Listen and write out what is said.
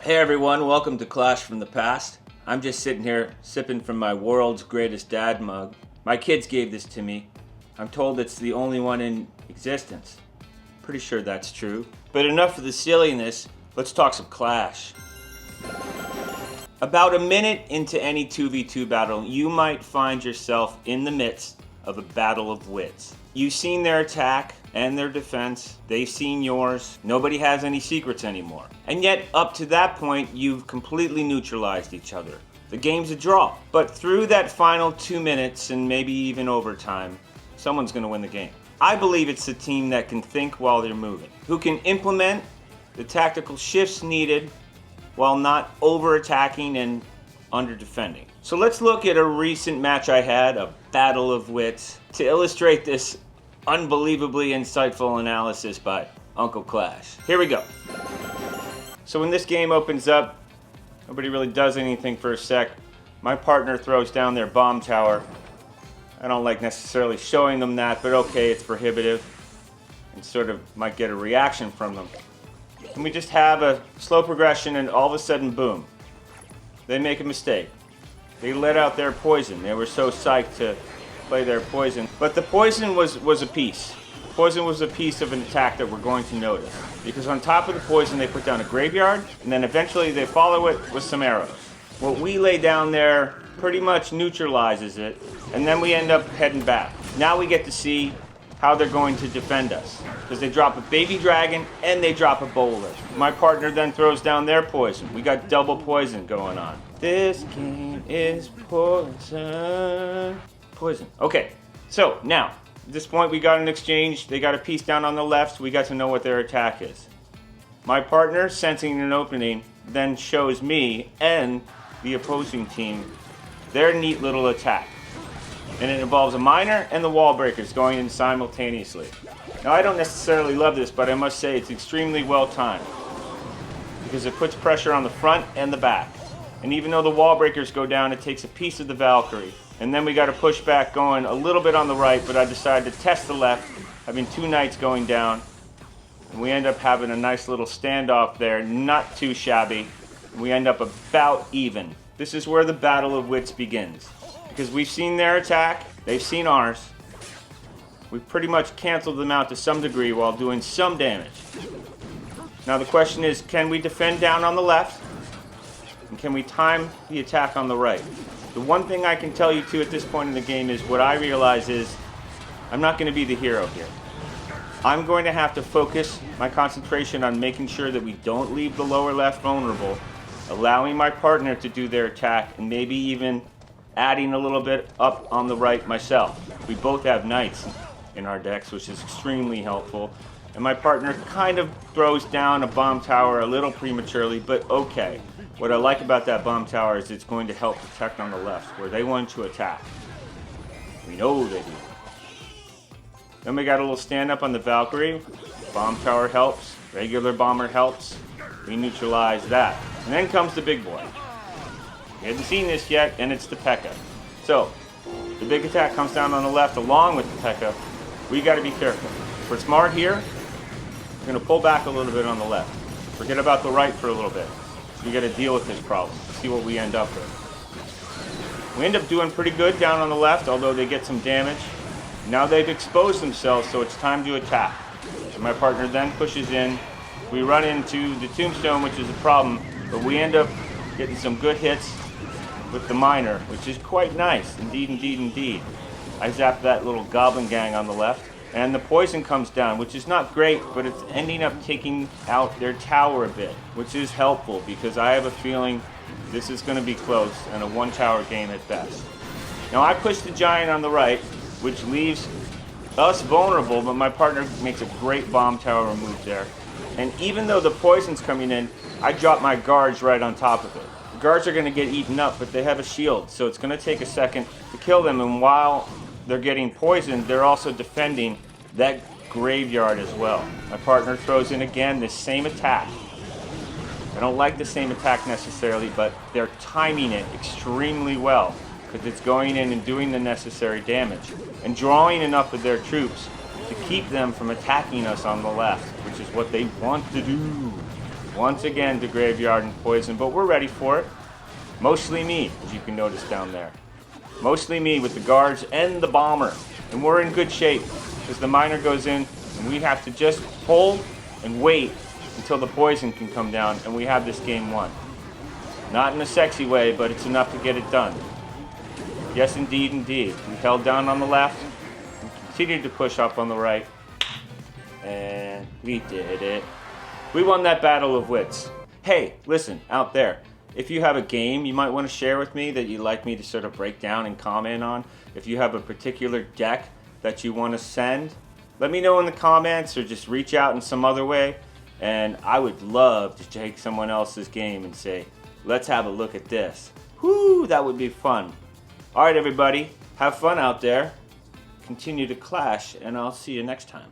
Hey everyone, welcome to Clash from the Past. I'm just sitting here sipping from my world's greatest dad mug. My kids gave this to me. I'm told it's the only one in existence. Pretty sure that's true. But enough of the silliness, let's talk some Clash. About a minute into any 2v2 battle, you might find yourself in the midst of a battle of wits. You've seen their attack and their defense, they've seen yours, nobody has any secrets anymore. And yet, up to that point, you've completely neutralized each other. The game's a draw. But through that final 2 minutes, and maybe even overtime, someone's gonna win the game. I believe it's the team that can think while they're moving, who can implement the tactical shifts needed while not over-attacking and under-defending. So let's look at a recent match I had, a battle of wits, to illustrate this unbelievably insightful analysis by Uncle Clash. Here we go. So when this game opens up, nobody really does anything for a sec. My partner throws down their bomb tower. I don't like necessarily showing them that, but okay, it's prohibitive and sort of might get a reaction from them. And we just have a slow progression and all of a sudden, boom, they make a mistake. They let out their poison. They were so psyched to play their poison. But the poison was a piece. Poison was a piece of an attack that we're going to notice. Because on top of the poison, they put down a graveyard, and then eventually they follow it with some arrows. What we lay down there pretty much neutralizes it, and then we end up heading back. Now we get to see how they're going to defend us. Because they drop a baby dragon, and they drop a bowler. My partner then throws down their poison. We got double poison going on. This game is poison. Poison. Okay, so now, at this point we got an exchange. They got a piece down on the left. We got to know what their attack is. My partner, sensing an opening, then shows me and the opposing team their neat little attack. And it involves a miner and the wall breakers going in simultaneously. Now I don't necessarily love this, but I must say it's extremely well timed. Because it puts pressure on the front and the back. And even though the wall breakers go down, it takes a piece of the Valkyrie. And then we got to push back going a little bit on the right, but I decided to test the left, having two knights going down. And we end up having a nice little standoff there, not too shabby. And we end up about even. This is where the battle of wits begins. Because we've seen their attack, they've seen ours. We've pretty much canceled them out to some degree while doing some damage. Now the question is, can we defend down on the left? And can we time the attack on the right? The one thing I can tell you too at this point in the game is what I realize is I'm not going to be the hero here. I'm going to have to focus my concentration on making sure that we don't leave the lower left vulnerable, allowing my partner to do their attack, and maybe even adding a little bit up on the right myself. We both have knights in our decks, which is extremely helpful. And my partner kind of throws down a bomb tower a little prematurely, but okay. What I like about that bomb tower is it's going to help protect on the left, where they want to attack. We know they do. Then we got a little stand up on the Valkyrie. Bomb tower helps. Regular bomber helps. We neutralize that. And then comes the big boy. We hadn't seen this yet, and it's the P.E.K.K.A. So, the big attack comes down on the left along with the P.E.K.K.A. We got to be careful. If we're smart here, we're going to pull back a little bit on the left. Forget about the right for a little bit. We got to deal with this problem. See what we end up with. We end up doing pretty good down on the left, although they get some damage. Now they've exposed themselves, so it's time to attack. And my partner then pushes in. We run into the tombstone, which is a problem, but we end up getting some good hits with the miner, which is quite nice. Indeed, indeed, indeed. I zap that little goblin gang on the left. And the poison comes down, which is not great, but it's ending up taking out their tower a bit, which is helpful because I have a feeling this is going to be close and a one-tower game at best. Now I push the giant on the right, which leaves us vulnerable, but my partner makes a great bomb tower move there. And even though the poison's coming in, I drop my guards right on top of it. The guards are going to get eaten up, but they have a shield, so it's going to take a second to kill them, and while they're getting poisoned, they're also defending that graveyard as well. My partner throws in again this same attack. I don't like the same attack necessarily, but they're timing it extremely well because it's going in and doing the necessary damage and drawing enough of their troops to keep them from attacking us on the left, which is what they want to do. Once again to graveyard and poison, but we're ready for it. Mostly me, as you can notice down there. Mostly me with the guards and the bomber. And we're in good shape as the miner goes in and we have to just hold and wait until the poison can come down and we have this game won. Not in a sexy way, but it's enough to get it done. Yes, indeed, indeed. We held down on the left and continued to push up on the right. And we did it. We won that battle of wits. Hey, listen, out there. If you have a game you might want to share with me that you'd like me to sort of break down and comment on, if you have a particular deck that you want to send, let me know in the comments or just reach out in some other way. And I would love to take someone else's game and say, let's have a look at this. Whoo, that would be fun. All right, everybody, have fun out there. Continue to clash, and I'll see you next time.